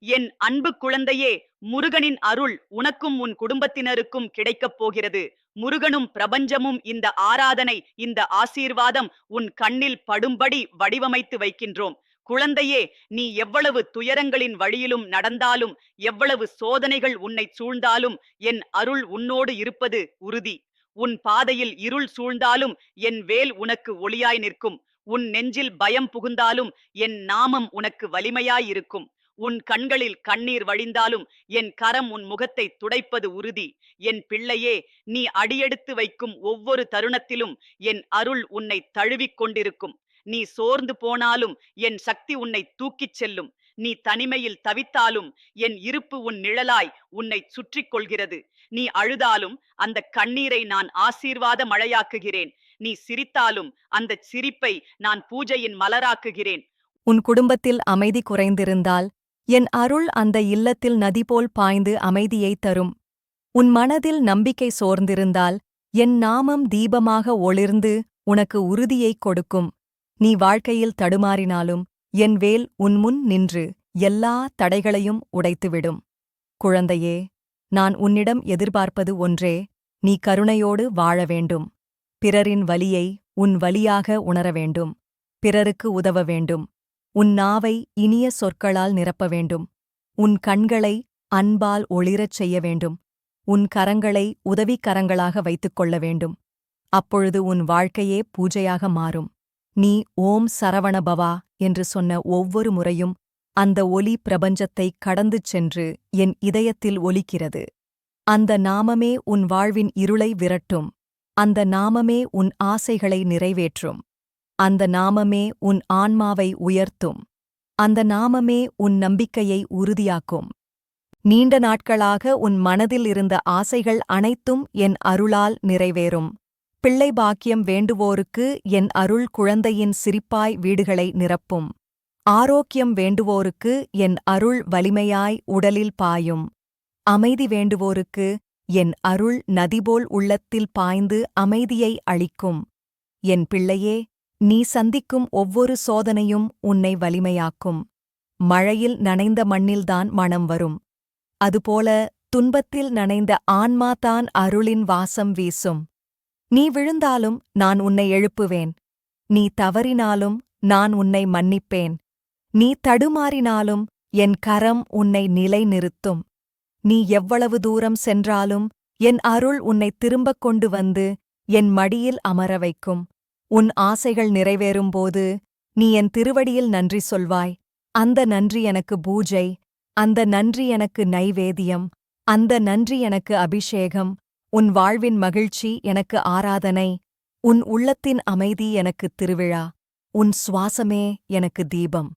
என் அன்பு குழந்தையே, முருகனின் அருள் உனக்கும் உன் குடும்பத்தினருக்கும் கிடைக்கப் போகிறது. முருகனும் பிரபஞ்சமும் இந்த ஆராதனை, இந்த ஆசீர்வாதம் உன் கண்ணில் படும்படி வடிவமைத்து வைக்கின்றோம். குழந்தையே, நீ எவ்வளவு துயரங்களின் வழியிலும் நடந்தாலும், எவ்வளவு சோதனைகள் உன்னைச் சூழ்ந்தாலும், என் அருள் உன்னோடு இருப்பது உறுதி. உன் பாதையில் இருள் சூழ்ந்தாலும் என் வேல் உனக்கு ஒளியாய் நிற்கும். உன் நெஞ்சில் பயம் புகுந்தாலும் என் நாமம் உனக்கு வலிமையாயிருக்கும். உன் கண்களில் கண்ணீர் வழிந்தாலும் என் கரம் உன் முகத்தை துடைப்பது உறுதி. என் பிள்ளையே, நீ அடியெடுத்து வைக்கும் ஒவ்வொரு தருணத்திலும் என் அருள் உன்னை தழுவிக் கொண்டிருக்கும். நீ சோர்ந்து போனாலும் என் சக்தி உன்னை தூக்கிச் செல்லும். நீ தனிமையில் தவித்தாலும் என் இருப்பு உன் நிழலாய் உன்னை சுற்றிக் கொள்கிறது. நீ அழுதாலும் அந்த கண்ணீரை நான் ஆசீர்வாத மழையாக்குகிறேன். நீ சிரித்தாலும் அந்த சிரிப்பை நான் பூஜையின் மலராக்குகிறேன். உன் குடும்பத்தில் அமைதி குறைந்திருந்தால் என் அருள் அந்த இல்லத்தில் நதிபோல் பாய்ந்து அமைதியைத் தரும். உன் மனதில் நம்பிக்கை சோர்ந்திருந்தால் என் நாமம் தீபமாக ஒளிர்ந்து உனக்கு உறுதியைக் கொடுக்கும். நீ வாழ்க்கையில் தடுமாறினாலும் என் வேல் உன்முன் நின்று எல்லா தடைகளையும் உடைத்துவிடும். குழந்தையே, நான் உன்னிடம் எதிர்பார்ப்பது ஒன்றே, நீ கருணையோடு வாழ வேண்டும். பிறரின் வலியை உன் வலியாக உணர வேண்டும். பிறருக்கு உதவ வேண்டும். உன் நாவை இனிய சொற்களால் நிரப்ப வேண்டும். உன் கண்களை அன்பால் ஒளிரச் செய்ய வேண்டும். உன் கரங்களை உதவிக்கரங்களாக வைத்துக் கொள்ள வேண்டும். அப்பொழுது உன் வாழ்க்கையே பூஜையாக மாறும். நீ ஓம் சரவண பவா என்று சொன்ன ஒவ்வொரு முறையும் அந்த ஒலி பிரபஞ்சத்தை கடந்து சென்று என் இதயத்தில் ஒலிக்கிறது. அந்த நாமமே உன் வாழ்வின் இருளை விரட்டும். அந்த நாமமே உன் ஆசைகளை நிறைவேற்றும். அந்த நாமமே உன் ஆன்மாவை உயர்த்தும். அந்த நாமமே உன் நம்பிக்கையை உறுதியாக்கும். நீண்ட நாட்களாக உன் மனதில் இருந்த ஆசைகள் அனைத்தும் என் அருளால் நிறைவேறும். பிள்ளை பாக்கியம் வேண்டுவோருக்கு என் அருள் குழந்தையின் சிரிப்பாய் வீடுகளை நிரப்பும். ஆரோக்கியம் வேண்டுவோருக்கு என் அருள் வலிமையாய் உடலில் பாயும். அமைதி வேண்டுவோருக்கு என் அருள் நதிபோல் உள்ளத்தில் பாய்ந்து அமைதியை அளிக்கும். என் பிள்ளையே, நீ சந்திக்கும் ஒவ்வொரு சோதனையும் உன்னை வலிமையாக்கும். மழையில் நனைந்த மண்ணில்தான் மணம் வரும். அதுபோல துன்பத்தில் நனைந்த ஆன்மாதான் அருளின் வாசம் வீசும். நீ விழுந்தாலும் நான் உன்னை எழுப்புவேன். நீ தவறினாலும் நான் உன்னை மன்னிப்பேன். நீ தடுமாறினாலும் என் கரம் உன்னை நிலைநிறுத்தும். நீ எவ்வளவு தூரம் சென்றாலும் என் அருள் உன்னை திரும்பக் கொண்டு வந்து என் மடியில் அமர வைக்கும். உன் ஆசைகள் நிறைவேறும்போது நீ என் திருவடியில் நன்றி சொல்வாய். அந்த நன்றி எனக்கு பூஜை. அந்த நன்றி எனக்கு நைவேத்தியம். அந்த நன்றி எனக்கு அபிஷேகம். உன் வாழ்வின் மகிழ்ச்சி எனக்கு ஆராதனை. உன் உள்ளத்தின் அமைதி எனக்கு திருவிழா. உன் சுவாசமே எனக்கு தீபம்.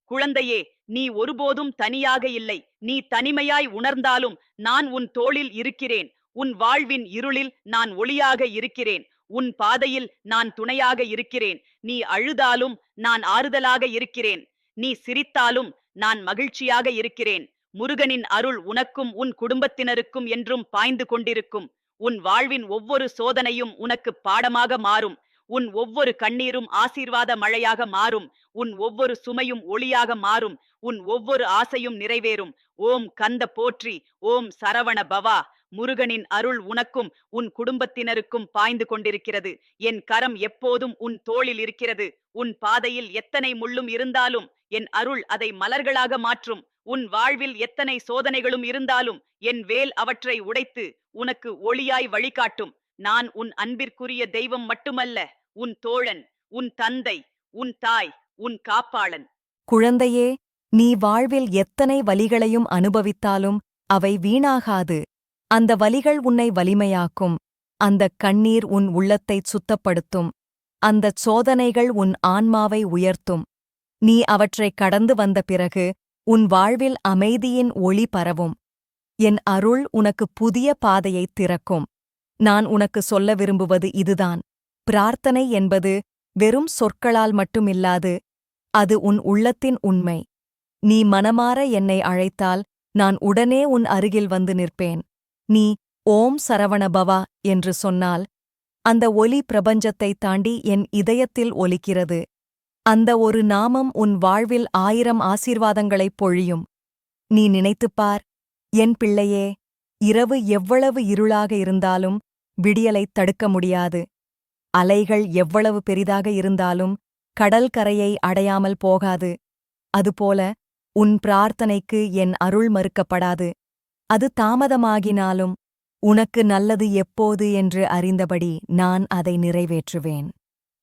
குழந்தையே, நீ ஒருபோதும் தனியாக இல்லை. நீ தனிமையாய் உணர்ந்தாலும் நான் உன் தோளில் இருக்கிறேன். உன் வாழ்வின் இருளில் நான் ஒளியாக இருக்கிறேன். உன் பாதையில் நான் துணையாக இருக்கிறேன். நீ அழுதாலும் நான் ஆறுதலாக இருக்கிறேன். நீ சிரித்தாலும் நான் மகிழ்ச்சியாக இருக்கிறேன். முருகனின் அருள் உனக்கும் உன் குடும்பத்தினருக்கும் என்றும் பாய்ந்து கொண்டிருக்கும். உன் வாழ்வின் ஒவ்வொரு சோதனையும் உனக்கு பாடமாக மாறும். உன் ஒவ்வொரு கண்ணீரும் ஆசீர்வாத மழையாக மாறும். உன் ஒவ்வொரு சுமையும் ஒளியாக மாறும். உன் ஒவ்வொரு ஆசையும் நிறைவேறும். ஓம் கந்த போற்றி. ஓம் சரவண பவா. முருகனின் அருள் உனக்கும் உன் குடும்பத்தினருக்கும் பாய்ந்து கொண்டிருக்கிறது. என் கரம் எப்போதும் உன் தோளில் இருக்கிறது. உன் பாதையில் எத்தனை முள்ளும் இருந்தாலும் என் அருள் அதை மலர்களாக மாற்றும். உன் வாழ்வில் எத்தனை சோதனைகளும் இருந்தாலும் என் வேல் அவற்றை உடைத்து உனக்கு ஒளியாய் வழிகாட்டும். நான் உன் அன்பிற்குரிய தெய்வம் மட்டுமல்ல, உன் தோழன், உன் தந்தை, உன் தாய், உன் காப்பாளன். குழந்தையே, நீ வாழ்வில் எத்தனை வலிகளையும் அனுபவித்தாலும் அவை வீணாகாது. அந்த வலிகள் உன்னை வலிமையாக்கும். அந்தக் கண்ணீர் உன் உள்ளத்தைச் சுத்தப்படுத்தும். அந்தச் சோதனைகள் உன் ஆன்மாவை உயர்த்தும். நீ அவற்றைக் கடந்து வந்த பிறகு உன் வாழ்வில் அமைதியின் ஒளி பரவும். என் அருள் உனக்கு புதிய பாதையைத் திறக்கும். நான் உனக்கு சொல்ல விரும்புவது இதுதான். பிரார்த்தனை என்பது வெறும் சொற்களால் மட்டுமில்லாது, அது உன் உள்ளத்தின் உண்மை. நீ மனமார என்னை அழைத்தால் நான் உடனே உன் அருகில் வந்து நிற்பேன். நீ ஓம் சரவண பவா என்று சொன்னால் அந்த ஒலி பிரபஞ்சத்தை தாண்டி என் இதயத்தில் ஒலிக்கிறது. அந்த ஒரு நாமம் உன் வாழ்வில் 1000 ஆசீர்வாதங்களைப் பொழியும். நீ நினைத்துப் பார், என் பிள்ளையே, இரவு எவ்வளவு இருளாக இருந்தாலும் விடியலைத் தடுக்க முடியாது. அலைகள் எவ்வளவு பெரிதாக இருந்தாலும் கடல் கரையை அடையாமல் போகாது. அதுபோல உன் பிரார்த்தனைக்கு என் அருள் மறுக்கப்படாது. அது தாமதமாகினாலும் உனக்கு நல்லது எப்போது என்று அறிந்தபடி நான் அதை நிறைவேற்றுவேன்.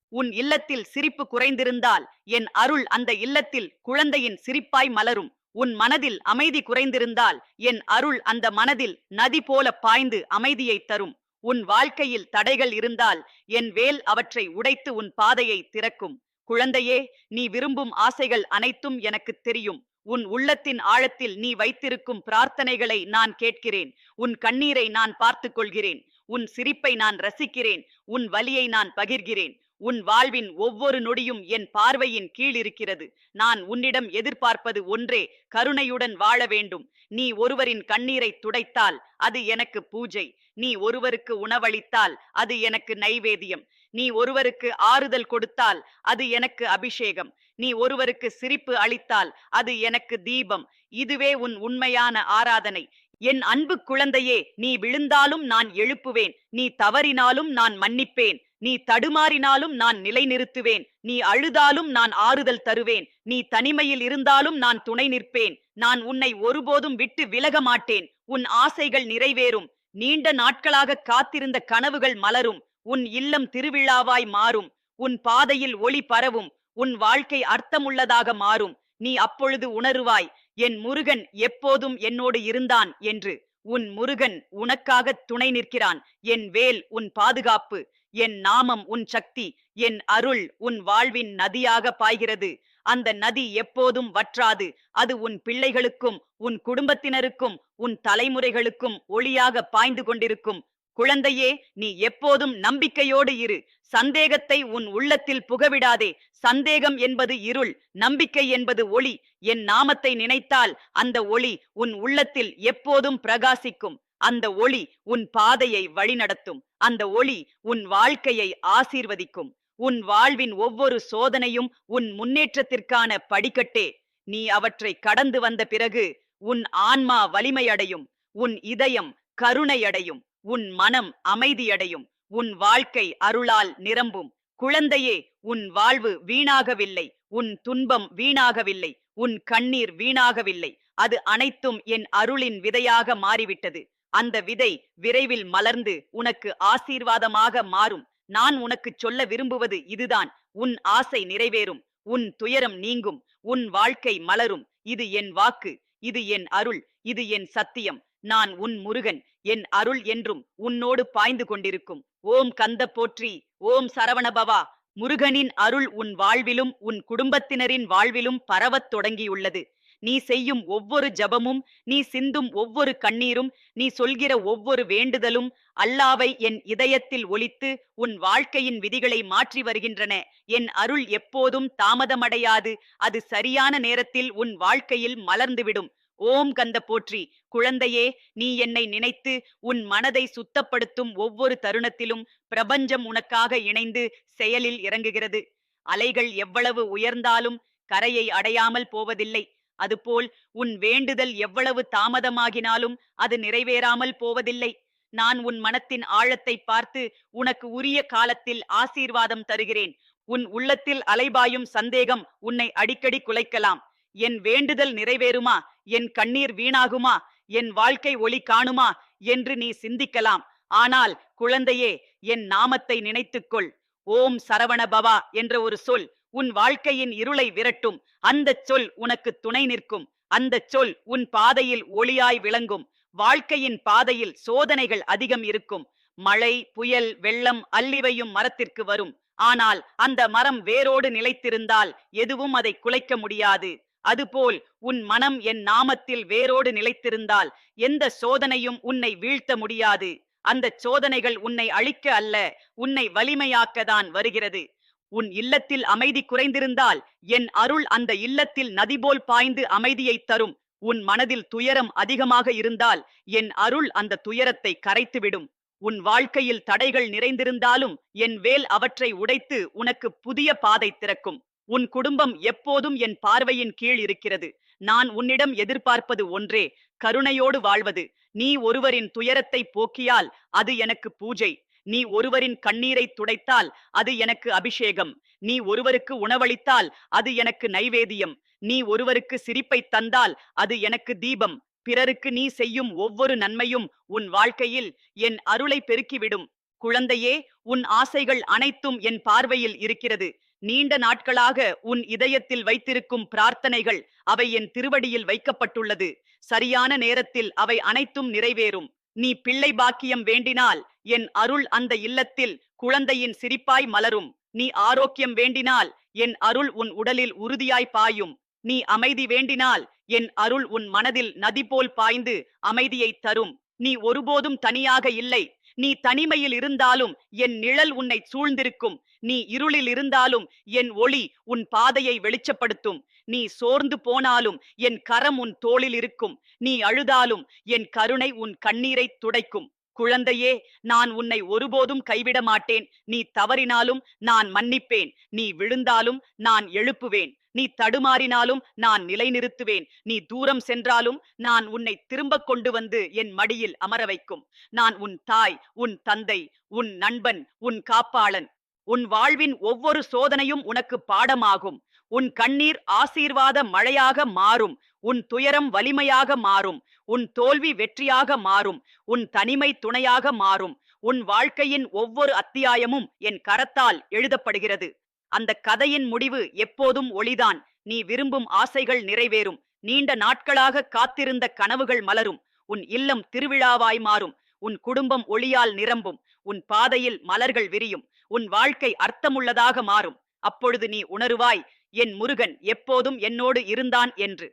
உன் இல்லத்தில் சிரிப்பு குறைந்திருந்தால் என் அருள் அந்த இல்லத்தில் குழந்தையின் சிரிப்பாய் மலரும். உன் மனதில் அமைதி குறைந்திருந்தால் என் அருள் அந்த மனதில் நதி போல பாய்ந்து அமைதியைத் தரும். உன் வாழ்க்கையில் தடைகள் இருந்தால் என் வேல் அவற்றை உடைத்து உன் பாதையை திறக்கும். குழந்தையே, நீ விரும்பும் ஆசைகள் அனைத்தும் எனக்குத் தெரியும். உன் உள்ளத்தின் ஆழத்தில் நீ வைத்திருக்கும் பிரார்த்தனைகளை நான் கேட்கிறேன். உன் கண்ணீரை நான் பார்த்துக் கொள்கிறேன். உன் சிரிப்பை நான் ரசிக்கிறேன். உன் வலியை நான் பகிர்கிறேன். உன் வாழ்வின் ஒவ்வொரு நொடியும் என் பார்வையின் கீழ் இருக்கிறது. நான் உன்னிடம் எதிர்பார்ப்பது ஒன்றே, கருணையுடன் வாழ வேண்டும். நீ ஒருவரின் கண்ணீரை துடைத்தால் அது எனக்கு பூஜை. நீ ஒருவருக்கு உணவளித்தால் அது எனக்கு நைவேத்தியம். நீ ஒருவருக்கு ஆறுதல் கொடுத்தால் அது எனக்கு அபிஷேகம். நீ ஒருவருக்கு சிரிப்பு அளித்தால் அது எனக்கு தீபம். இதுவே உன் உண்மையான ஆராதனை. என் அன்பு குழந்தையே, நீ விழுந்தாலும் நான் எழுப்புவேன். நீ தவறினாலும் நான் மன்னிப்பேன். நீ தடுமாறினாலும் நான் நிலைநிறுத்துவேன். நீ அழுதாலும் நான் ஆறுதல் தருவேன். நீ தனிமையில் இருந்தாலும் நான் துணை நிற்பேன். நான் உன்னை ஒருபோதும் விட்டு விலக மாட்டேன். உன் ஆசைகள் நிறைவேறும். நீண்ட நாட்களாக காத்திருந்த கனவுகள் மலரும். உன் இல்லம் திருவிழாவாய் மாறும். உன் பாதையில் ஒளி பரவும். உன் வாழ்க்கை அர்த்தமுள்ளதாக மாறும். நீ அப்பொழுது உணருவாய், என் முருகன் எப்போதும் என்னோடு இருந்தான் என்று. உன் முருகன் உனக்காக துணை நிற்கிறான். என் வேல் உன் பாதுகாப்பு. என் நாமம் உன் சக்தி. என் அருள் உன் வாழ்வின் நதியாக பாய்கிறது. அந்த நதி எப்போதும் வற்றாது. அது உன் பிள்ளைகளுக்கும் உன் குடும்பத்தினருக்கும் உன் தலைமுறைகளுக்கும் ஒளியாக பாய்ந்து கொண்டிருக்கும். குழந்தையே, நீ எப்போதும் நம்பிக்கையோடு இரு. சந்தேகத்தை உன் உள்ளத்தில் புகவிடாதே. சந்தேகம் என்பது இருள், நம்பிக்கை என்பது ஒளி. என் நாமத்தை நினைத்தால் அந்த ஒளி உன் உள்ளத்தில் எப்போதும் பிரகாசிக்கும். அந்த ஒளி உன் பாதையை வழிநடத்தும். அந்த ஒளி உன் வாழ்க்கையை ஆசீர்வதிக்கும். உன் வாழ்வின் ஒவ்வொரு சோதனையும் உன் முன்னேற்றத்திற்கான படிக்கட்டே. நீ அவற்றை கடந்து வந்த பிறகு உன் ஆன்மா வலிமையடையும். உன் இதயம் கருணையடையும். உன் மனம் அமைதியடையும். உன் வாழ்க்கை அருளால் நிரம்பும். குழந்தையே, உன் வாழ்வு வீணாகவில்லை. உன் துன்பம் வீணாகவில்லை. உன் கண்ணீர் வீணாகவில்லை. அது அனைத்தும் என் அருளின் விதையாக மாறிவிட்டது. அந்த விதை விரைவில் மலர்ந்து உனக்கு ஆசீர்வாதமாக மாறும். நான் உனக்கு சொல்ல விரும்புவது இதுதான். உன் ஆசை நிறைவேறும். உன் துயரம் நீங்கும். உன் வாழ்க்கை மலரும். இது என் வாக்கு. இது என் அருள். இது என் சத்தியம். நான் உன் முருகன். என் அருள் என்றும் உன்னோடு பாய்ந்து கொண்டிருக்கும். ஓம் கந்த போற்றி. ஓம் சரவணபவா. முருகனின் அருள் உன் வாழ்விலும் உன் குடும்பத்தினரின் வாழ்விலும் பரவத் தொடங்கியுள்ளது. நீ செய்யும் ஒவ்வொரு ஜபமும், நீ சிந்தும் ஒவ்வொரு கண்ணீரும், நீ சொல்கிற ஒவ்வொரு வேண்டுதலும் அல்லாவை என் இதயத்தில் ஒலித்து உன் வாழ்க்கையின் விதிகளை மாற்றி வருகின்றன. என் அருள் எப்போதும் தாமதமடையாது. அது சரியான நேரத்தில் உன் வாழ்க்கையில் மலர்ந்துவிடும். ஓம் கந்த போற்றி. குழந்தையே, நீ என்னை நினைத்து உன் மனதை சுத்தப்படுத்தும் ஒவ்வொரு தருணத்திலும் பிரபஞ்சம் உனக்காக இணைந்து செயலில் இறங்குகிறது. அலைகள் எவ்வளவு உயர்ந்தாலும் கரையை அடையாமல் போவதில்லை. அதுபோல் உன் வேண்டுதல் எவ்வளவு தாமதமாகினாலும் அது நிறைவேறாமல் போவதில்லை. நான் உன் மனத்தின் ஆழத்தை பார்த்து உனக்கு உரிய காலத்தில் ஆசீர்வாதம் தருகிறேன். உன் உள்ளத்தில் அலைபாயும் சந்தேகம் உன்னை அடிக்கடி குலைக்கலாம். என் வேண்டுதல் நிறைவேறுமா? என் கண்ணீர் வீணாகுமா? என் வாழ்க்கை ஒளி காணுமா என்று நீ சிந்திக்கலாம். ஆனால் குழந்தையே, என் நாமத்தை நினைத்துக்கொள். ஓம் சரவண பவா என்ற ஒரு சொல் உன் வாழ்க்கையின் இருளை விரட்டும். அந்தச் சொல் உனக்கு துணை நிற்கும். அந்தச் சொல் உன் பாதையில் ஒளியாய் விளங்கும். வாழ்க்கையின் பாதையில் சோதனைகள் அதிகம் இருக்கும். மழை, புயல், வெள்ளம் அல்லிவையும் மரத்திற்கு வரும். ஆனால் அந்த மரம் வேரோடு நிலைத்திருந்தால் எதுவும் அதை குலைக்க முடியாது. அதுபோல் உன் மனம் என் நாமத்தில் வேரோடு நிலைத்திருந்தால் எந்த சோதனையும் உன்னை வீழ்த்த முடியாது. அந்த சோதனைகள் உன்னை அழிக்க அல்ல, உன்னை வலிமையாக்கத்தான் வருகிறது. உன் இல்லத்தில் அமைதி குறைந்திருந்தால் என் அருள் அந்த இல்லத்தில் நதிபோல் பாய்ந்து அமைதியை தரும். உன் மனதில் துயரம் அதிகமாக இருந்தால் என் அருள் அந்த துயரத்தை கரைத்துவிடும். உன் வாழ்க்கையில் தடைகள் நிறைந்திருந்தாலும் என் வேல் அவற்றை உடைத்து உனக்கு புதிய பாதை திறக்கும். உன் குடும்பம் எப்போதும் என் பார்வையின் கீழ் இருக்கிறது. நான் உன்னிடம் எதிர்பார்ப்பது ஒன்றே, கருணையோடு வாழ்வது. நீ ஒருவரின் துயரத்தை போக்கியால் அது எனக்கு பூஜை. நீ ஒருவரின் கண்ணீரை துடைத்தால் அது எனக்கு அபிஷேகம். நீ ஒருவருக்கு உணவளித்தால் அது எனக்கு நைவேத்தியம். நீ ஒருவருக்கு சிரிப்பை தந்தால் அது எனக்கு தீபம். பிறருக்கு நீ செய்யும் ஒவ்வொரு நன்மையும் உன் வாழ்க்கையில் என் அருளை பெருக்கிவிடும். குழந்தையே, உன் ஆசைகள் அனைத்தும் என் பார்வையில் இருக்கிறது. நீண்ட நாட்களாக உன் இதயத்தில் வைத்திருக்கும் பிரார்த்தனைகள் அவை என் திருவடியில் வைக்கப்பட்டுள்ளது. சரியான நேரத்தில் அவை அனைத்தும் நிறைவேறும். நீ பிள்ளை பாக்கியம் வேண்டினால் என் அருள் அந்த இல்லத்தில் குழந்தையின் சிரிப்பாய் மலரும். நீ ஆரோக்கியம் வேண்டினால் என் அருள் உன் உடலில் உறுதியாய் பாயும். நீ அமைதி வேண்டினால் என் அருள் உன் மனதில் நதி போல் பாய்ந்து அமைதியை தரும். நீ ஒருபோதும் தனியாக இல்லை. நீ தனிமையில் இருந்தாலும் என் நிழல் உன்னை சூழ்ந்திருக்கும். நீ இருளில் இருந்தாலும் என் ஒளி உன் பாதையை வெளிச்சப்படுத்தும். நீ சோர்ந்து போனாலும் என் கரம் உன் தோளில் இருக்கும். நீ அழுதாலும் என் கருணை உன் கண்ணீரை துடைக்கும். குழந்தையே, நான் உன்னை ஒருபோதும் கைவிட மாட்டேன். நீ தவறினாலும் நான் மன்னிப்பேன். நீ விழுந்தாலும் நான் எழுப்புவேன். நீ தடுமாறினாலும் நான் நிலைநிறுத்துவேன். நீ தூரம் சென்றாலும் நான் உன்னை திரும்ப கொண்டு வந்து என் மடியில் அமர வைக்கும். நான் உன் தாய், உன் தந்தை, உன் நண்பன், உன் காப்பாளன். உன் வாழ்வின் ஒவ்வொரு சோதனையும் உனக்கு பாடமாகும். உன் கண்ணீர் ஆசீர்வாத மழையாக மாறும். உன் துயரம் வலிமையாக மாறும். உன் தோல்வி வெற்றியாக மாறும். உன் தனிமை துணையாக மாறும். உன் வாழ்க்கையின் ஒவ்வொரு அத்தியாயமும் என் கரத்தால் எழுதப்படுகிறது. அந்த கதையின் முடிவு எப்போதும் ஒளிதான். நீ விரும்பும் ஆசைகள் நிறைவேறும். நீண்ட நாட்களாக காத்திருந்த கனவுகள் மலரும். உன் இல்லம் திருவிழாவாய் மாறும். உன் குடும்பம் ஒளியால் நிரம்பும். உன் பாதையில் மலர்கள் விரியும். உன் வாழ்க்கை அர்த்தமுள்ளதாக மாறும். அப்பொழுது நீ உணருவாய், என் முருகன் எப்போதும் என்னோடு இருந்தான் என்று.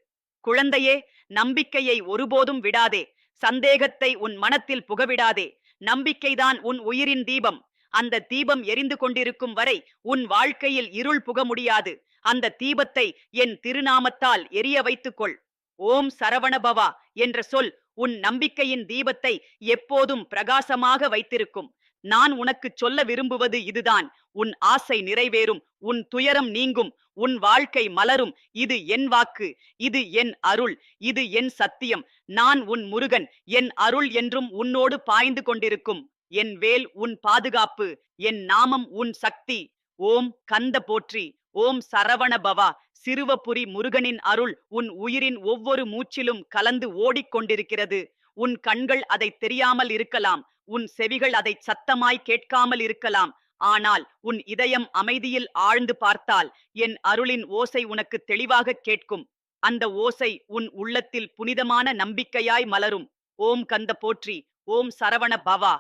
குழந்தையே, நம்பிக்கையை ஒருபோதும் விடாதே. சந்தேகத்தை உன் மனத்தில் புகவிடாதே. நம்பிக்கைதான் உன் உயிரின் தீபம். அந்த தீபம் எரிந்து கொண்டிருக்கும் வரை உன் வாழ்க்கையில் இருள் புக முடியாது. அந்த தீபத்தை என் திருநாமத்தால் எரிய வைத்துக்கொள். ஓம் சரவணபவா என்ற சொல் உன் நம்பிக்கையின் தீபத்தை எப்போதும் பிரகாசமாக வைத்திருக்கும். நான் உனக்கு சொல்ல விரும்புவது இதுதான். உன் ஆசை நிறைவேறும். உன் துயரம் நீங்கும். உன் வாழ்க்கை மலரும். இது என் வாக்கு. இது என் அருள். இது என் சத்தியம். நான் உன் முருகன். என் அருள் என்றும் உன்னோடு பாய்ந்து கொண்டிருக்கும். என் வேல் உன் பாதுகாப்பு. என் நாமம் உன் சக்தி. ஓம் கந்த போற்றி. ஓம் சரவண பவா. சிறுவபுரி முருகனின் அருள் உன் உயிரின் ஒவ்வொரு மூச்சிலும் கலந்து ஓடிக்கொண்டிருக்கிறது. உன் கண்கள் அதை தெரியாமல் இருக்கலாம். உன் செவிகள் அதை சத்தமாய் கேட்காமல் இருக்கலாம். ஆனால் உன் இதயம் அமைதியில் ஆழ்ந்து பார்த்தால் என் அருளின் ஓசை உனக்கு தெளிவாக கேட்கும். அந்த ஓசை உன் உள்ளத்தில் புனிதமான நம்பிக்கையாய் மலரும். ஓம் கந்த போற்றி. ஓம் சரவண பவா.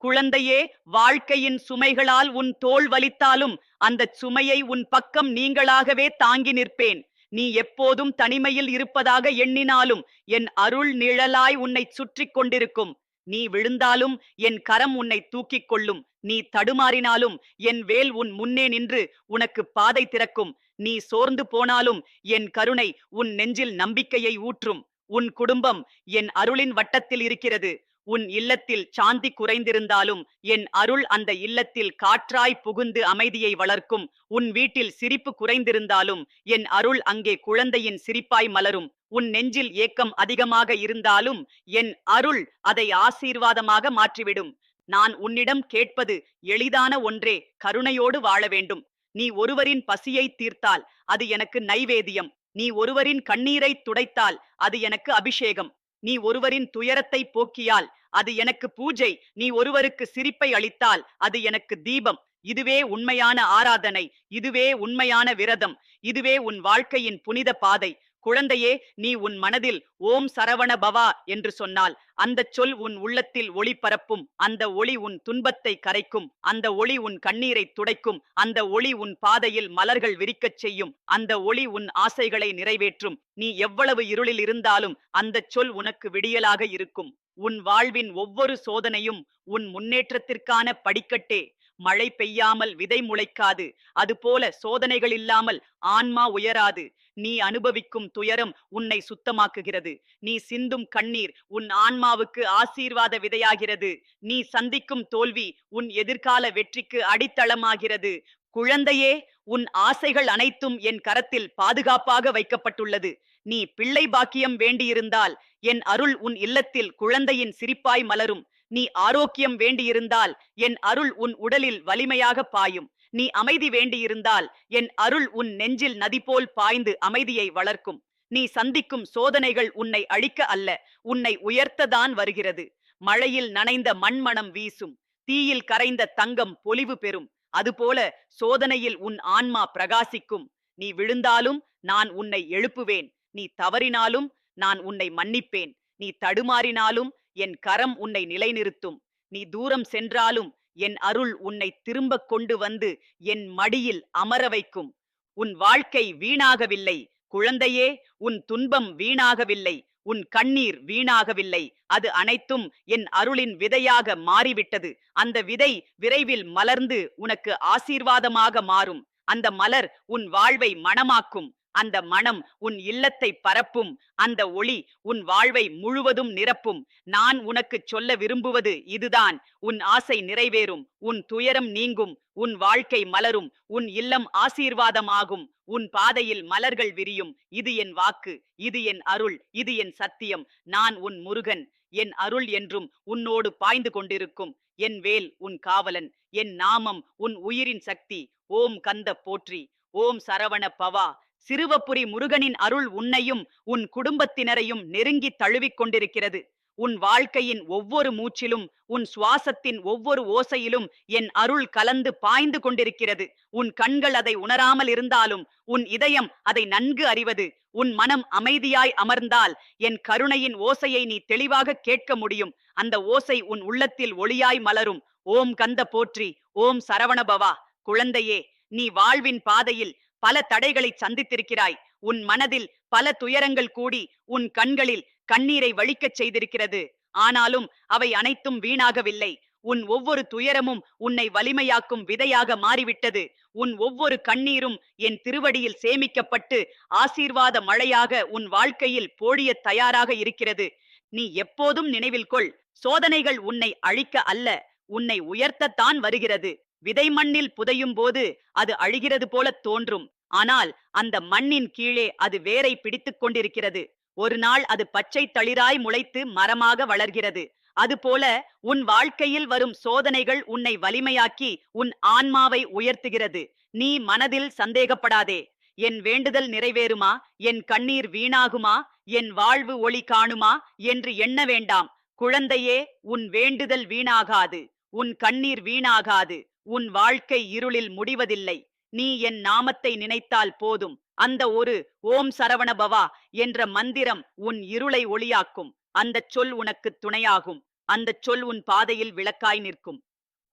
குழந்தையே, வாழ்க்கையின் சுமைகளால் உன் தோள் வலித்தாலும் அந்த சுமையை உன் பக்கம் நீங்களாகவே தாங்கி நிற்பேன். நீ எப்போதும் தனிமையில் இருப்பதாக எண்ணினாலும் என் அருள் நிழலாய் உன்னை சுற்றி கொண்டிருக்கும். நீ விழுந்தாலும் என் கரம் உன்னை தூக்கிக் கொள்ளும். நீ தடுமாறினாலும் என் வேல் உன் முன்னே நின்று உனக்கு பாதை திறக்கும். நீ சோர்ந்து போனாலும் என் கருணை உன் நெஞ்சில் நம்பிக்கையை ஊற்றும். உன் குடும்பம் என் அருளின் வட்டத்தில் இருக்கிறது. உன் இல்லத்தில் சாந்தி குறைந்திருந்தாலும் என் அருள் அந்த இல்லத்தில் காற்றாய் புகுந்து அமைதியை வளர்க்கும். உன் வீட்டில் சிரிப்பு குறைந்திருந்தாலும் என் அருள் அங்கே குழந்தையின் சிரிப்பாய் மலரும். உன் நெஞ்சில் ஏக்கம் அதிகமாக இருந்தாலும் என் அருள் அதை ஆசீர்வாதமாக மாற்றிவிடும். நான் உன்னிடம் கேட்பது எளிதான ஒன்றே, கருணையோடு வாழ வேண்டும். நீ ஒருவரின் பசியை தீர்த்தால் அது எனக்கு நைவேத்தியம். நீ ஒருவரின் கண்ணீரை துடைத்தால் அது எனக்கு அபிஷேகம். நீ ஒருவரின் துயரத்தை போக்கியால் அது எனக்கு பூஜை. நீ ஒருவருக்கு சிரிப்பை அளித்தால் அது எனக்கு தீபம். இதுவே உண்மையான ஆராதனை. இதுவே உண்மையான விரதம். இதுவே உன் வாழ்க்கையின் புனித பாதை. குழந்தையே, நீ உன் மனதில் ஓம் சரவண பவா என்று சொன்னால் அந்த சொல் உன் உள்ளத்தில் ஒளி பரப்பும். அந்த ஒளி உன் துன்பத்தை கரைக்கும். அந்த ஒளி உன் கண்ணீரை துடைக்கும். அந்த ஒளி உன் பாதையில் மலர்கள் விரிக்கச் செய்யும். அந்த ஒளி உன் ஆசைகளை நிறைவேற்றும். நீ எவ்வளவு இருளில் இருந்தாலும் அந்த சொல் உனக்கு விடியலாக இருக்கும். உன் வாழ்வின் ஒவ்வொரு சோதனையும் உன் முன்னேற்றத்திற்கான படிக்கட்டே. மழை பெய்யாமல் விதை முளைக்காது. அதுபோல சோதனைகள் இல்லாமல் ஆன்மா உயராது. நீ அனுபவிக்கும் துயரம் உன்னை சுத்தமாக்குகிறது. நீ சிந்தும் கண்ணீர் உன் ஆன்மாவுக்கு ஆசீர்வாத விதையாகிறது. நீ சந்திக்கும் தோல்வி உன் எதிர்கால வெற்றிக்கு அடித்தளமாகிறது. குழந்தையே, உன் ஆசைகள் அனைத்தும் என் கரத்தில் பாதுகாப்பாக வைக்கப்பட்டுள்ளது. நீ பிள்ளை பாக்கியம் வேண்டியிருந்தால் என் அருள் உன் இல்லத்தில் குழந்தையின் சிரிப்பாய் மலரும். நீ ஆரோக்கியம் வேண்டியிருந்தால் என் அருள் உன் உடலில் வலிமையாக பாயும். நீ அமைதி வேண்டியிருந்தால் என் அருள் உன் நெஞ்சில் நதி போல் பாய்ந்து அமைதியை வளர்க்கும். நீ சந்திக்கும் சோதனைகள் உன்னை அழிக்க அல்ல, உன்னை உயர்த்ததான் வருகிறது. மழையில் நனைந்த மண்மணம் வீசும், தீயில் கரைந்த தங்கம் பொலிவு பெறும். அதுபோல சோதனையில் உன் ஆன்மா பிரகாசிக்கும். நீ விழுந்தாலும் நான் உன்னை எழுப்புவேன். நீ தவறினாலும் நான் உன்னை மன்னிப்பேன். நீ தடுமாறினாலும் என் கரம் உன்னை நிலைநிறுத்தும். நீ தூரம் சென்றாலும் என் அருள் உன்னை திரும்பக் கொண்டு வந்து என் மடியில் அமர வைக்கும். உன் வாழ்க்கை வீணாகவில்லை குழந்தையே, உன் துன்பம் வீணாகவில்லை, உன் கண்ணீர் வீணாகவில்லை. அது அனைத்தும் என் அருளின் விதையாக மாறிவிட்டது. அந்த விதை விரைவில் மலர்ந்து உனக்கு ஆசீர்வாதமாக மாறும். அந்த மலர் உன் வாழ்வை மணமாக்கும். அந்த மணம் உன் இல்லத்தை பரப்பும். அந்த ஒளி உன் வாழ்வை முழுவதும் நிரப்பும். நான் உனக்கு சொல்ல விரும்புவது இதுதான். உன் ஆசை நிறைவேறும், உன் துயரம் நீங்கும், உன் வாழ்க்கை மலரும், உன் இல்லம் ஆசீர்வாதமாகும், உன் பாதையில் மலர்கள் விரியும். இது என் வாக்கு, இது என் அருள், இது என் சத்தியம். நான் உன் முருகன். என் அருள் என்றும் உன்னோடு பாய்ந்து கொண்டிருக்கும். என் வேல் உன் காவலன், என் நாமம் உன் உயிரின் சக்தி. ஓம் கந்த போற்றி, ஓம் சரவண பவா. சிறுவப்புரி முருகனின் அருள் உன்னையும் உன் குடும்பத்தினரையும் நெருங்கி தழுவிக் கொண்டிருக்கிறது. உன் வாழ்க்கையின் ஒவ்வொரு மூச்சிலும், உன் சுவாசத்தின் ஒவ்வொரு ஓசையிலும் என் அருள் கலந்து பாய்ந்து கொண்டிருக்கிறது. உன் கண்கள் அதை உணராமல் இருந்தாலும் உன் இதயம் அதை நன்கு அறிவது. உன் மனம் அமைதியாய் அமர்ந்தால் என் கருணையின் ஓசையை நீ தெளிவாக கேட்க முடியும். அந்த ஓசை உன் உள்ளத்தில் ஒளியாய் மலரும். ஓம் கந்த போற்றி, ஓம் சரவணபவா. குழந்தையே, நீ வாழ்வின் பாதையில் பல தடைகளை சந்தித்திருக்கிறாய். உன் மனதில் பல துயரங்கள் கூடி உன் கண்களில் கண்ணீரை வழிக்கச் செய்திருக்கிறது. ஆனாலும் அவை அனைத்தும் வீணாகவில்லை. உன் ஒவ்வொரு துயரமும் உன்னை வலிமையாக்கும் விதையாக மாறிவிட்டது. உன் ஒவ்வொரு கண்ணீரும் என் திருவடியில் சேமிக்கப்பட்டு ஆசீர்வாத மழையாக உன் வாழ்க்கையில் பொழிய தயாராக இருக்கிறது. நீ எப்போதும் நினைவில் கொள், சோதனைகள் உன்னை அழிக்க அல்ல, உன்னை உயர்த்தத்தான் வருகிறது. விதை மண்ணில் புதையும் போது அது அழிகிறது போல தோன்றும். ஆனால் அந்த மண்ணின் கீழே அது வேரை பிடித்துக் கொண்டிருக்கிறது. ஒரு நாள் அது பச்சை தளிராய் முளைத்து மரமாக வளர்கிறது. அதுபோல உன் வாழ்க்கையில் வரும் சோதனைகள் உன்னை வலிமையாக்கி உன் ஆன்மாவை உயர்த்துகிறது. நீ மனதில் சந்தேகப்படாதே. என் வேண்டுதல் நிறைவேறுமா, என் கண்ணீர் வீணாகுமா, என் வாழ்வு ஒளி காணுமா என்று எண்ண வேண்டாம். குழந்தையே, உன் வேண்டுதல் வீணாகாது, உன் கண்ணீர் வீணாகாது. உன் வாழ்க்கை இருளில் முடிவதில்லை. நீ என் நாமத்தை நினைத்தால் போதும். அந்த ஒரு ஓம் சரவணபவா என்ற மந்திரம் உன் இருளை ஒளியாக்கும். அந்த சொல் உனக்கு துணையாகும். அந்த சொல் உன் பாதையில் விளக்காய் நிற்கும்.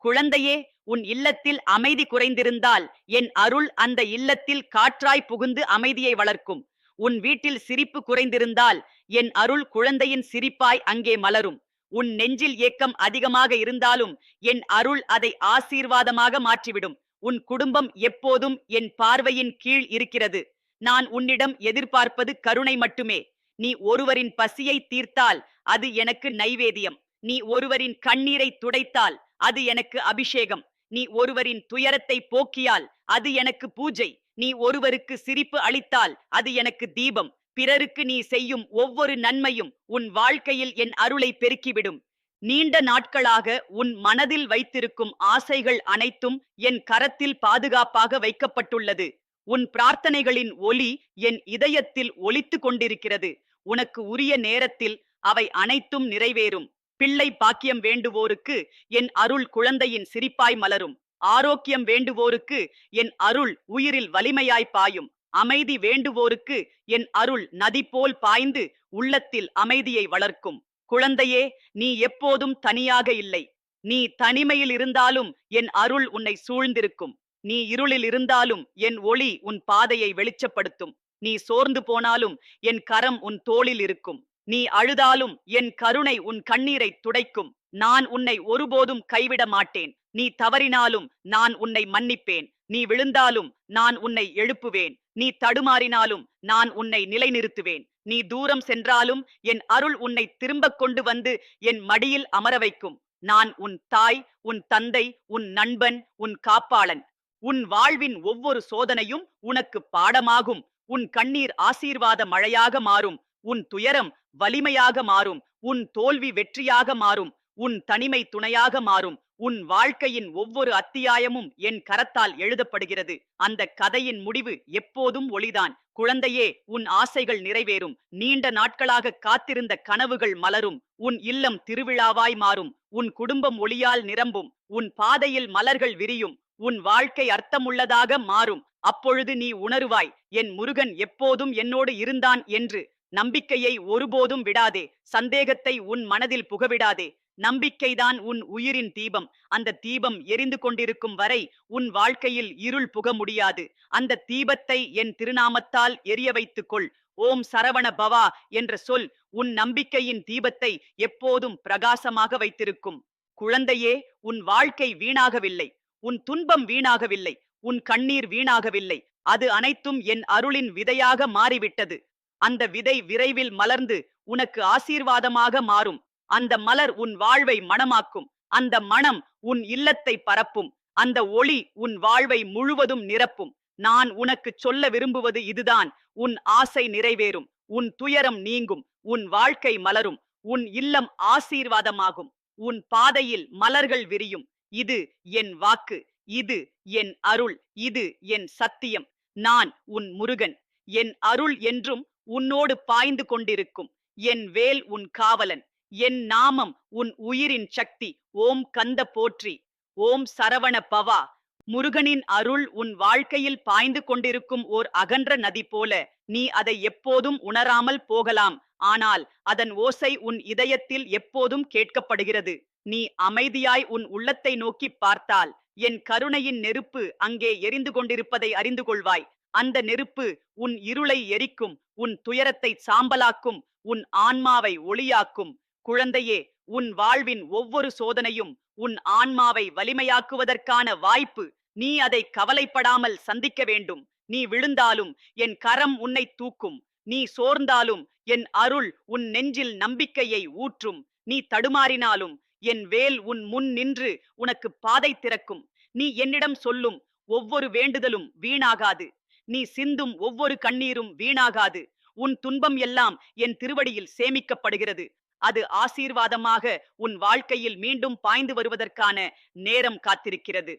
குழந்தையே, உன் இல்லத்தில் அமைதி குறைந்திருந்தால் என் அருள் அந்த இல்லத்தில் காற்றாய் புகுந்து அமைதியை வளர்க்கும். உன் வீட்டில் சிரிப்பு குறைந்திருந்தால் என் அருள் குழந்தையின் சிரிப்பாய் அங்கே மலரும். உன் நெஞ்சில் ஏக்கம் அதிகமாக இருந்தாலும் என் அருள் அதை ஆசீர்வாதமாக மாற்றிவிடும். உன் குடும்பம் எப்போதும் என் பார்வையின் கீழ் இருக்கிறது. நான் உன்னிடம் எதிர்பார்ப்பது கருணை மட்டுமே. நீ ஒருவரின் பசியை தீர்த்தால் அது எனக்கு நைவேத்தியம். நீ ஒருவரின் கண்ணீரை துடைத்தால் அது எனக்கு அபிஷேகம். நீ ஒருவரின் துயரத்தை போக்கியால் அது எனக்கு பூஜை. நீ ஒருவருக்கு சிரிப்பு அளித்தால் அது எனக்கு தீபம். பிறருக்கு நீ செய்யும் ஒவ்வொரு நன்மையும் உன் வாழ்க்கையில் என் அருளை பெருக்கிவிடும். நீண்ட நாட்களாக உன் மனதில் வைத்திருக்கும் ஆசைகள் அனைத்தும் என் கரத்தில் பாதுகாப்பாக வைக்கப்பட்டுள்ளது. உன் பிரார்த்தனைகளின் ஒலி என் இதயத்தில் ஒலித்து கொண்டிருக்கிறது. உனக்கு உரிய நேரத்தில் அவை அனைத்தும் நிறைவேறும். பிள்ளை பாக்கியம் வேண்டுவோருக்கு என் அருள் குழந்தையின் சிரிப்பாய் மலரும். ஆரோக்கியம் வேண்டுவோருக்கு என் அருள் உயிரில் வலிமையாய் பாயும். அமைதி வேண்டுவோருக்கு என் அருள் நதி போல் பாய்ந்து உள்ளத்தில் அமைதியை வளர்க்கும். குழந்தையே, நீ எப்போதும் தனியாக இல்லை. நீ தனிமையில் இருந்தாலும் என் அருள் உன்னை சூழ்ந்திருக்கும். நீ இருளில் இருந்தாலும் என் ஒளி உன் பாதையை வெளிச்சப்படுத்தும். நீ சோர்ந்து போனாலும் என் கரம் உன் தோளில் இருக்கும். நீ அழுதாலும் என் கருணை உன் கண்ணீரை துடைக்கும். நான் உன்னை ஒருபோதும் கைவிட மாட்டேன். நீ தவறினாலும் நான் உன்னை மன்னிப்பேன். நீ விழுந்தாலும் நான் உன்னை எழுப்புவேன். நீ தடுமாறினாலும் நான் உன்னை நிலைநிறுத்துவேன். நீ தூரம் சென்றாலும் என் அருள் உன்னை திரும்ப கொண்டு வந்து என் மடியில் அமர வைக்கும். நான் உன் தாய், உன் தந்தை, உன் நண்பன், உன் காப்பாளன். உன் வாழ்வின் ஒவ்வொரு சோதனையும் உனக்கு பாடமாகும். உன் கண்ணீர் ஆசீர்வாத மழையாக மாறும். உன் துயரம் வலிமையாக மாறும். உன் தோல்வி வெற்றியாக மாறும். உன் தனிமை துணையாக மாறும். உன் வாழ்க்கையின் ஒவ்வொரு அத்தியாயமும் என் கரத்தால் எழுதப்படுகிறது. அந்த கதையின் முடிவு எப்போதும் ஒளிதான். குழந்தையே, உன் ஆசைகள் நிறைவேறும். நீண்ட நாட்களாக காத்திருந்த கனவுகள் மலரும். உன் இல்லம் திருவிழாவாய் மாறும். உன் குடும்பம் ஒளியால் நிரம்பும். உன் பாதையில் மலர்கள் விரியும். உன் வாழ்க்கை அர்த்தமுள்ளதாக மாறும். அப்பொழுது நீ உணருவாய், என் முருகன் எப்போதும் என்னோடு இருந்தான் என்று. நம்பிக்கையை ஒருபோதும் விடாதே. சந்தேகத்தை உன் மனதில் புகவிடாதே. நம்பிக்கைதான் உன் உயிரின் தீபம். அந்த தீபம் எரிந்து கொண்டிருக்கும் வரை உன் வாழ்க்கையில் இருள் புக முடியாது. அந்த தீபத்தை என் திருநாமத்தால் எரிய வைத்துக் கொள். ஓம் சரவண பவா என்ற சொல் உன் நம்பிக்கையின் தீபத்தை எப்போதும் பிரகாசமாக வைத்திருக்கும். குழந்தையே, உன் வாழ்க்கை வீணாகவில்லை. உன் துன்பம் வீணாகவில்லை. உன் கண்ணீர் வீணாகவில்லை. அது அனைத்தும் என் அருளின் விதையாக மாறிவிட்டது. அந்த விதை விரைவில் மலர்ந்து உனக்கு ஆசீர்வாதமாக மாறும். அந்த மலர் உன் வாழ்வை மணமாக்கும். அந்த மணம் உன் இல்லத்தை பரப்பும். அந்த ஒளி உன் வாழ்வை முழுவதும் நிரப்பும். நான் உனக்கு சொல்ல விரும்புவது இதுதான். உன் ஆசை நிறைவேறும். உன் துயரம் நீங்கும். உன் வாழ்க்கை மலரும். உன் இல்லம் ஆசீர்வாதமாகும். உன் பாதையில் மலர்கள் விரியும். இது என் வாக்கு. இது என் அருள். இது என் சத்தியம். நான் உன் முருகன். என் அருள் என்றும் உன்னோடு பாய்ந்து கொண்டிருக்கும். என் வேல் உன் காவலன். என் நாமம் உன் உயிரின் சக்தி. ஓம் கந்த போற்றி. ஓம் சரவண பவா. முருகனின் அருள் உன் வாழ்க்கையில் பாய்ந்து கொண்டிருக்கும் ஓர் அகன்ற நதி போல. நீ அதை எப்போதும் உணராமல் போகலாம். ஆனால் அதன் ஓசை உன் இதயத்தில் எப்போதும் கேட்கப்படுகிறது. நீ அமைதியாய் உன் உள்ளத்தை நோக்கி பார்த்தால் என் கருணையின் நெருப்பு அங்கே எரிந்து கொண்டிருப்பதை அறிந்து கொள்வாய். அந்த நெருப்பு உன் இருளை எரிக்கும். உன் துயரத்தை சாம்பலாக்கும். உன் ஆன்மாவை ஒளியாக்கும். குழந்தையே, உன் வாழ்வின் ஒவ்வொரு சோதனையும் உன் ஆன்மாவை வலிமையாக்குவதற்கான வாய்ப்பு. நீ அதை கவலைப்படாமல் சந்திக்க வேண்டும். நீ விழுந்தாலும் என் கரம் உன்னை தூக்கும். நீ சோர்ந்தாலும் என் அருள் உன் நெஞ்சில் நம்பிக்கையை ஊற்றும். நீ தடுமாறினாலும் என் வேல் உன் முன் நின்று உனக்கு பாதை திறக்கும். நீ என்னிடம் சொல்லும் ஒவ்வொரு வேண்டுதலும் வீணாகாது. நீ சிந்தும் ஒவ்வொரு கண்ணீரும் வீணாகாது. உன் துன்பம் எல்லாம் என் திருவடியில் சேமிக்கப்படுகிறது. அது ஆசீர்வாதமாக உன் வாழ்க்கையில் மீண்டும் பாய்ந்து வருவதற்கான நேரம் காத்திருக்கிறது.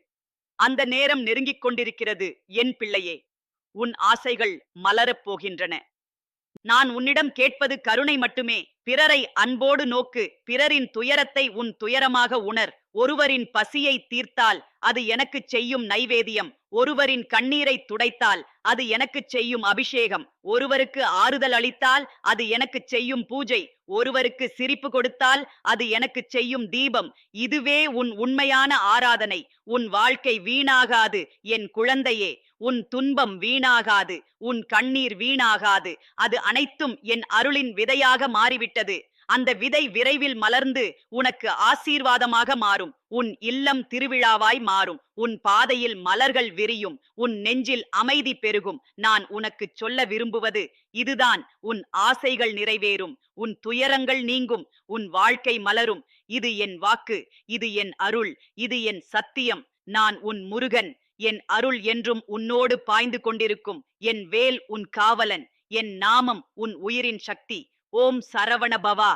அந்த நேரம் நெருங்கிக் கொண்டிருக்கிறது. என் பிள்ளையே, உன் ஆசைகள் மலரப் போகின்றன. நான் உன்னிடம் கேட்பது கருணை மட்டுமே. பிறரை அன்போடு நோக்கு. பிறரின் துயரத்தை உன் துயரமாக உணர். ஒருவரின் பசியை தீர்த்தால் அது எனக்கு செய்யும் நைவேத்தியம். ஒருவரின் கண்ணீரை துடைத்தால் அது எனக்கு செய்யும் அபிஷேகம். ஒருவருக்கு ஆறுதல் அளித்தால் அது எனக்கு செய்யும் பூஜை. ஒருவருக்கு சிரிப்பு கொடுத்தால் அது எனக்கு செய்யும் தீபம். இதுவே உன் உண்மையான ஆராதனை. உன் வாழ்க்கை வீணாகாது என் குழந்தையே. உன் துன்பம் வீணாகாது. உன் கண்ணீர் வீணாகாது. அது அனைத்தும் என் அருளின் விதையாக மாறிவிட்டது. அந்த விதை விரைவில் மலர்ந்து உனக்கு ஆசீர்வாதமாக மாறும். உன் இல்லம் திருவிழாவாய் மாறும். உன் பாதையில் மலர்கள் விரியும். உன் நெஞ்சில் அமைதி பெருகும். நான் உனக்கு சொல்ல விரும்புவது இதுதான். உன் ஆசைகள் நிறைவேறும். உன் துயரங்கள் நீங்கும். உன் வாழ்க்கை மலரும். இது என் வாக்கு. இது என் அருள். இது என் சத்தியம். நான் உன் முருகன். என் அருள் என்றும் உன்னோடு பாய்ந்து கொண்டிருக்கும். என் வேல் உன் காவலன். என் நாமம் உன் உயிரின் சக்தி. ஓம் சரவண பவா.